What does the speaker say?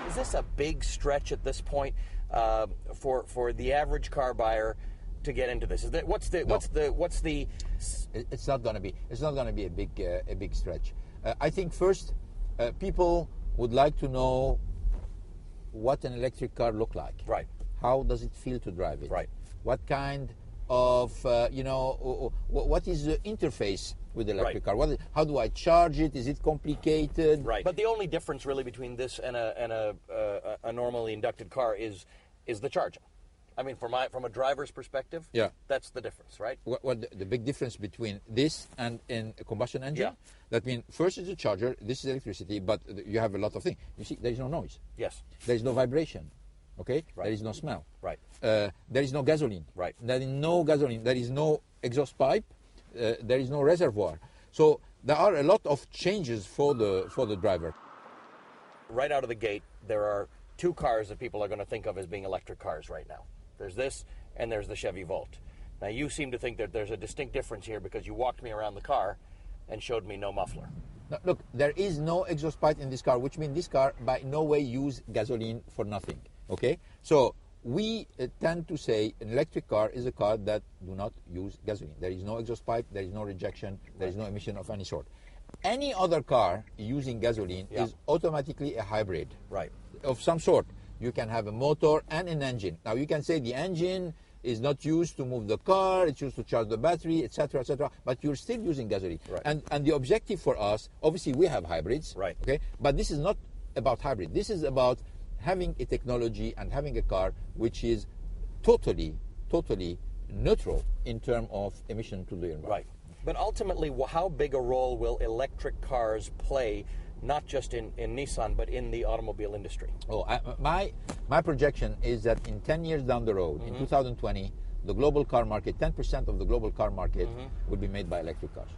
Is this a big stretch at this point for the average car buyer to get into this? What's the? It's not going to be. It's not going to be a big stretch. I think first, people would like to know what an electric car look like. Right. How does it feel to drive it? Right. What kind of what is the interface with the electric car? How do I charge it? Is it complicated? Right. But the only difference really between this and a normally inducted car is the charging. I mean, from a driver's perspective, yeah, that's the difference, right? What the big difference between this and in a combustion engine? Yeah. That means first is the charger. This is electricity, but you have a lot of things. You see, there is no noise. Yes. There is no vibration. Okay. Right. There is no smell. Right. There is no gasoline. Right. There is no gasoline. There is no exhaust pipe. There is no reservoir. So there are a lot of changes for the driver. Right out of the gate, there are two cars that people are going to think of as being electric cars right now. There's this, and there's the Chevy Volt. Now, you seem to think that there's a distinct difference here because you walked me around the car and showed me no muffler. Now, look, there is no exhaust pipe in this car, which means this car by no way use gasoline for nothing. Okay, so we tend to say an electric car is a car that do not use gasoline. There is no exhaust pipe, there is no rejection, there is no emission of any sort. Any other car using gasoline is automatically a hybrid, right, of some sort. You can have a motor and an engine. Now you can say the engine is not used to move the car, it's used to charge the battery, etc., but you're still using gasoline. Right. And the objective for us, obviously we have hybrids, right, okay, but this is not about hybrid. This is about having a technology and having a car which is totally neutral in terms of emission to the environment. Right. But ultimately, how big a role will electric cars play, not just in Nissan, but in the automobile industry? My projection is that in 10 years down the road, in 2020, the global car market, 10% of the global car market will be made by electric cars.